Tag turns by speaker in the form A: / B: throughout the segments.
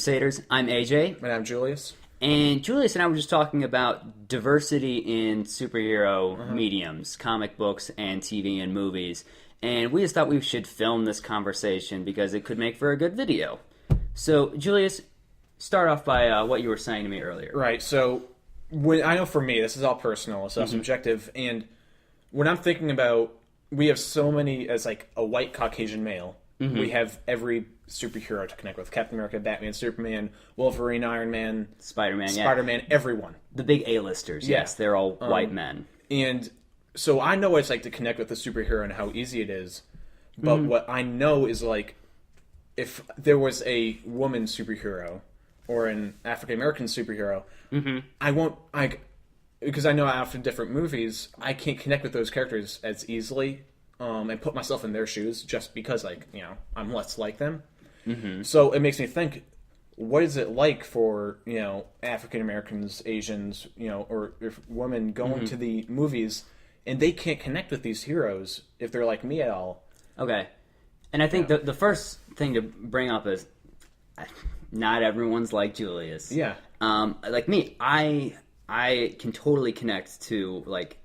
A: Crusaders. I'm AJ.
B: And I'm Julius.
A: And Julius and I were just talking about diversity in superhero mediums, comic books and TV and movies. And we just thought we should film this conversation because it could make for a good video. So, Julius, start off by what you were saying to me earlier.
B: Right, so I know for me, this is all personal, it's all subjective, and when I'm thinking about, we have so many, as like a white Caucasian male, we have every superhero to connect with. Captain America, Batman, Superman, Wolverine, Iron Man, Spider-Man, everyone.
A: The big A-listers, yes, they're all white men.
B: And so I know what it's like to connect with a superhero and how easy it is, but what I know is like, if there was a woman superhero or an African-American superhero, because I know after different movies, I can't connect with those characters as easily and put myself in their shoes just because, like, you know, I'm less like them. So it makes me think, what is it like for, you know, African-Americans, Asians, you know, or if women going to the movies and they can't connect with these heroes if they're like me at all? Okay.
A: And I think the first thing to bring up is not everyone's like Julius.
B: Yeah.
A: Like me, I can totally connect to like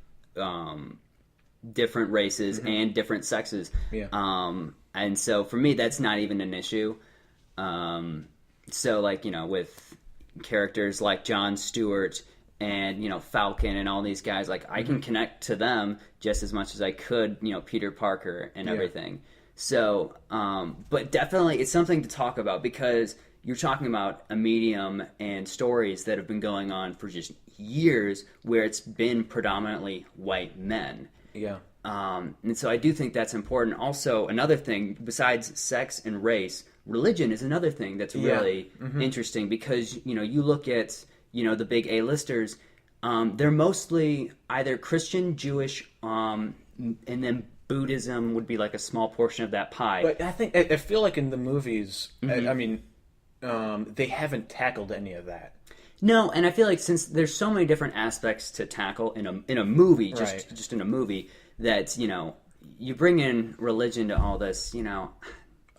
A: different races and different sexes.
B: Yeah.
A: And so for me, that's not even an issue. So like, you know, with characters like Jon Stewart and, you know, Falcon and all these guys, like I can connect to them just as much as I could, you know, Peter Parker and everything. So, but definitely it's something to talk about because you're talking about a medium and stories that have been going on for just years where it's been predominantly white men.
B: Yeah.
A: And so I do think that's important. Also, another thing, besides sex and race, religion is another thing that's really interesting because, you know, you look at, you know, the big A-listers, they're mostly either Christian, Jewish, and then Buddhism would be like a small portion of that pie.
B: But I feel like in the movies, I mean, they haven't tackled any of that.
A: No, and I feel like since there's so many different aspects to tackle in a movie, just in a movie, that, you know, you bring in religion to all this, you know,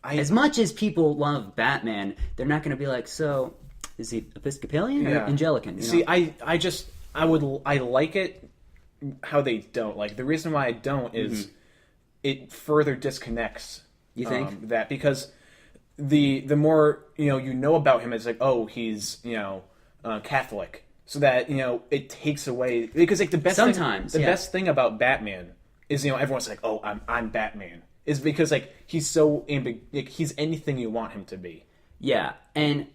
A: as much as people love Batman, they're not going to be like, so is he Episcopalian or Anglican? You know?
B: See, I like it how they don't. Like, the reason why I don't is it further disconnects.
A: You think
B: that because the more you know about him, it's like, oh, he's, you know, Catholic, so that, you know, it takes away, because like the best thing about Batman is, you know, everyone's like, oh, I'm Batman, is because like he's so like, he's anything you want him to be.
A: Yeah, and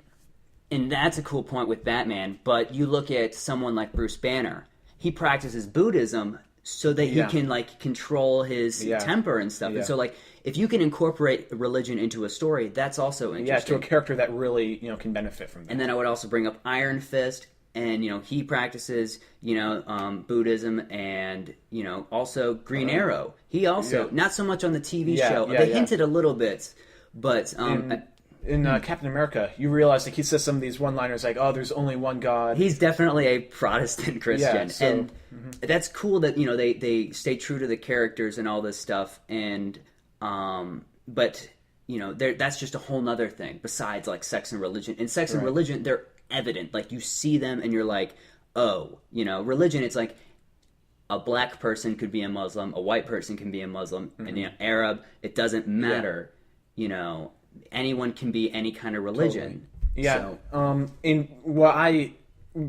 A: that's a cool point with Batman. But you look at someone like Bruce Banner, he practices Buddhism so that he can like control his temper and stuff. And so like if you can incorporate religion into a story, that's also interesting.
B: Yeah, to a character that really, you know, can benefit from that.
A: And then I would also bring up Iron Fist, and, you know, he practices, you know, Buddhism, and, you know, also Green Arrow. He also, not so much on the TV show. They hinted a little bit, but
B: in Captain America, you realize, like, he says some of these one-liners like, oh, there's only one God.
A: He's definitely a Protestant Christian.
B: So,
A: and that's cool that, you know, they stay true to the characters and all this stuff. And, but, you know, that's just a whole nother thing besides, like, sex and religion. In sex and religion, they're evident. Like, you see them and you're like, oh, you know, religion, it's like a black person could be a Muslim, a white person can be a Muslim, and, you know, Arab, it doesn't matter, you know, anyone can be any kind of religion.
B: Totally. Yeah. So,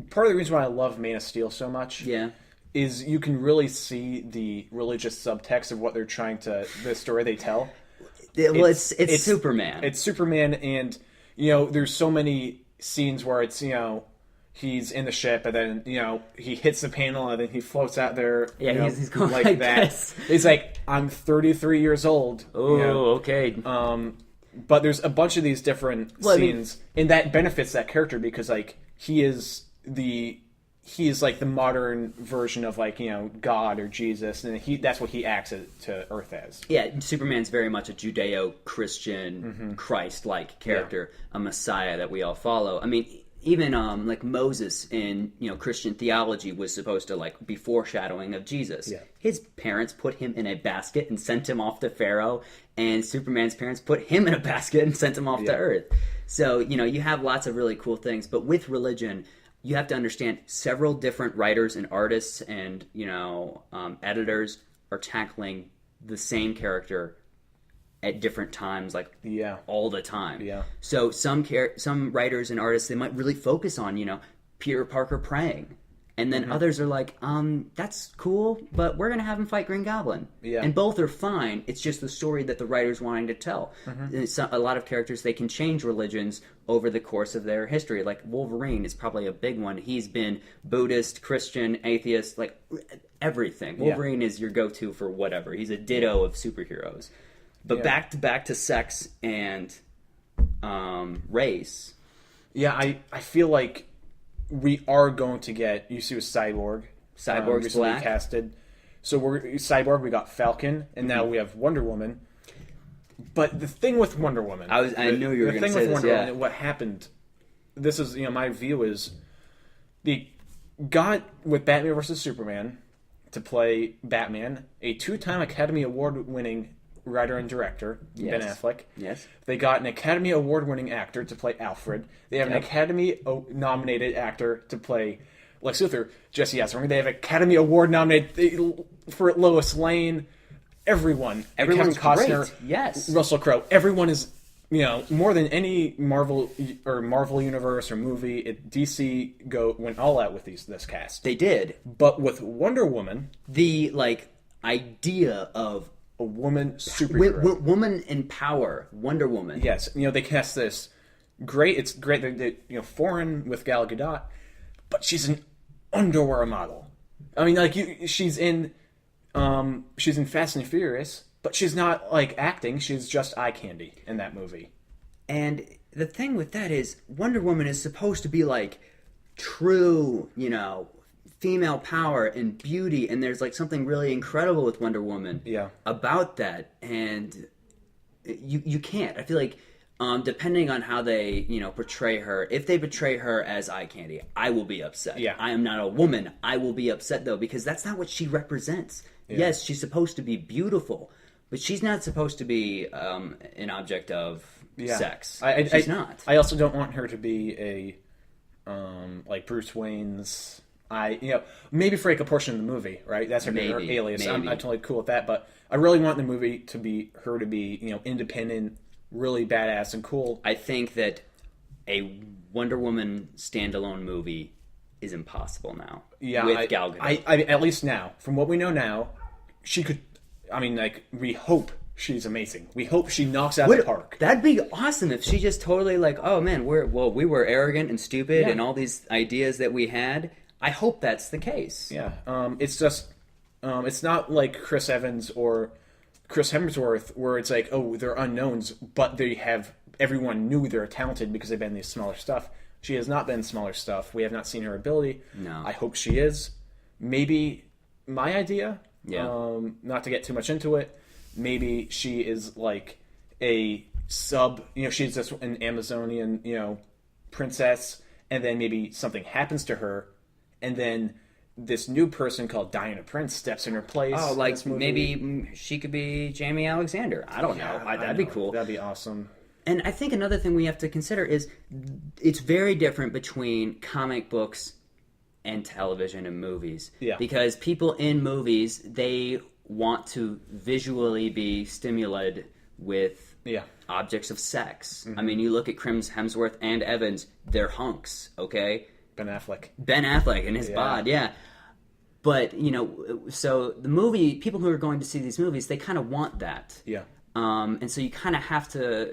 B: part of the reason why I love Man of Steel so much is you can really see the religious subtext of what they're trying to, the story they tell.
A: Well, it's Superman.
B: It's Superman, and, you know, there's so many scenes where it's, you know, he's in the ship, and then, you know, he hits the panel, and then he floats out there.
A: Yeah,
B: you know,
A: he's going like that. This.
B: It's like, I'm 33 years old.
A: Oh,
B: you know?
A: Okay.
B: But there's a bunch of these different scenes, and that benefits that character because, like, he is like the modern version of, like, you know, God or Jesus, and that's what he acts to Earth as.
A: Yeah, Superman's very much a Judeo-Christian, Christ-like character, a Messiah that we all follow. I mean, even like Moses in, you know, Christian theology was supposed to like be foreshadowing of Jesus.
B: Yeah.
A: His parents put him in a basket and sent him off to Pharaoh, and Superman's parents put him in a basket and sent him off to Earth. So, you have lots of really cool things, but with religion, you have to understand several different writers and artists and, editors are tackling the same character at different times, like all the time.
B: Yeah.
A: So some writers and artists, they might really focus on, Peter Parker praying. And then others are like, that's cool, but we're going to have him fight Green Goblin.
B: Yeah.
A: And both are fine. It's just the story that the writer's wanting to tell. A lot of characters, they can change religions over the course of their history. Like Wolverine is probably a big one. He's been Buddhist, Christian, atheist, like everything. Wolverine is your go-to for whatever. He's a ditto of superheroes. But back to sex and race.
B: Yeah, I feel like we are going to get, you see with Cyborg.
A: Cyborg's
B: recently
A: black.
B: casted. So Cyborg, we got Falcon, and now we have Wonder Woman. But the thing with Wonder Woman...
A: I knew you were going to say this,
B: The thing with Wonder Woman, what happened... This is, my view is... They got, with Batman vs. Superman, to play Batman, a 2-time Academy Award-winning writer and director, Ben Affleck.
A: Yes.
B: They got an Academy Award-winning actor to play Alfred. They have an Academy-nominated actor to play Lex Luthor, Jesse Eisenberg. They have Academy Award-nominated for Lois Lane. Everyone's
A: Kevin Costner,
B: great.
A: Yes.
B: Russell Crowe. Everyone is, more than any Marvel Universe or movie. DC went all out with this cast.
A: They did.
B: But with Wonder Woman,
A: the idea of
B: a woman superhero,
A: woman in power, Wonder Woman.
B: Yes, they cast this great. It's great that foreign with Gal Gadot, but she's an underwear model. I mean, she's in Fast and Furious, but she's not acting. She's just eye candy in that movie.
A: And the thing with that is, Wonder Woman is supposed to be true, female power and beauty, and there's something really incredible with Wonder Woman about that, and you can't. I feel like depending on how they portray her, if they portray her as eye candy, I will be upset. I am not a woman. I will be upset though, because that's not what she represents. Yes, she's supposed to be beautiful, but she's not supposed to be an object of sex. She's not.
B: I also don't want her to be a Bruce Wayne's. Maybe for a portion of the movie, right? That's her alias. I'm totally cool with that, but I really want the movie to be her to be, independent, really badass and cool.
A: I think that a Wonder Woman standalone movie is impossible now.
B: Yeah,
A: with Gal Gadot.
B: I at least now, from what we know now, she could. We hope she's amazing. We hope she knocks out the park.
A: That'd be awesome if she just totally oh man, we were arrogant and stupid and all these ideas that we had. I hope that's the case.
B: Yeah. It's just, it's not like Chris Evans or Chris Hemsworth, where it's they're unknowns, but everyone knew they're talented because they've been in these smaller stuff. She has not been in smaller stuff. We have not seen her ability.
A: No.
B: I hope she is. Maybe my idea, not to get too much into it, maybe she is a sub, she's just an Amazonian, princess, and then maybe something happens to her, and then this new person called Diana Prince steps in her place.
A: Oh, maybe she could be Jamie Alexander. I don't know. That'd be cool.
B: That'd be awesome.
A: And I think another thing we have to consider is it's very different between comic books and television and movies.
B: Yeah.
A: Because people in movies, they want to visually be stimulated with objects of sex. Mm-hmm. I mean, you look at Chris Hemsworth and Evans, they're hunks, okay?
B: Ben Affleck
A: and his bod, But, so the movie, people who are going to see these movies, they kind of want that.
B: Yeah.
A: And so you kind of have to,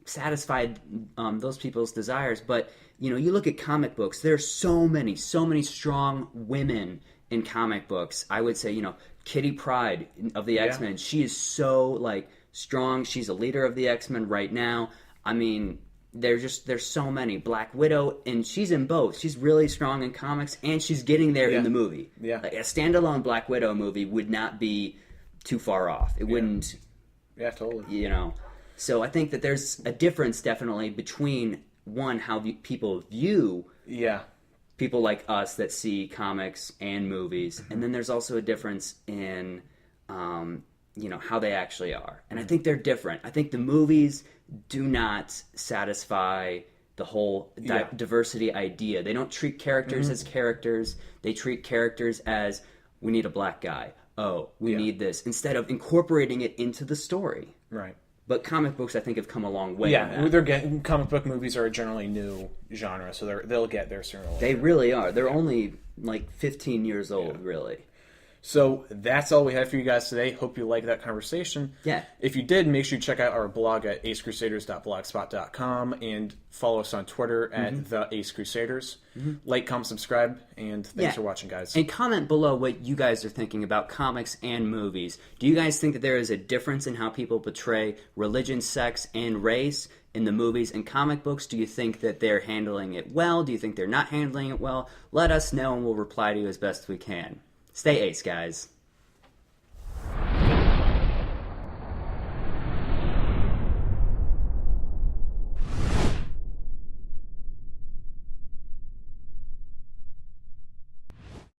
A: satisfy those people's desires. But, you look at comic books, there's so many strong women in comic books. I would say, Kitty Pryde of the X-Men, she is so, strong. She's a leader of the X-Men right now. I mean, there's so many. Black Widow, and she's in both. She's really strong in comics, and she's getting there in the movie.
B: Yeah.
A: A standalone Black Widow movie would not be too far off. It wouldn't.
B: Yeah, totally.
A: So I think that there's a difference definitely between how people view people like us that see comics and movies, and then there's also a difference in how they actually are. And I think they're different. I think the movies do not satisfy the whole diversity idea. They don't treat characters as characters. They treat characters as, we need a black guy. Oh, we need this. Instead of incorporating it into the story.
B: Right.
A: But comic books, I think, have come a long way.
B: Yeah, comic book movies are a generally new genre, so they'll get there sooner or later.
A: They really are. They're only like 15 years old, really.
B: So that's all we have for you guys today. Hope you liked that conversation.
A: Yeah.
B: If you did, make sure you check out our blog at acecrusaders.blogspot.com and follow us on Twitter at the Ace Crusaders. Like, comment, subscribe, and thanks for watching, guys.
A: And comment below what you guys are thinking about comics and movies. Do you guys think that there is a difference in how people portray religion, sex, and race in the movies and comic books? Do you think that they're handling it well? Do you think they're not handling it well? Let us know, and we'll reply to you as best we can. Stay ace, guys.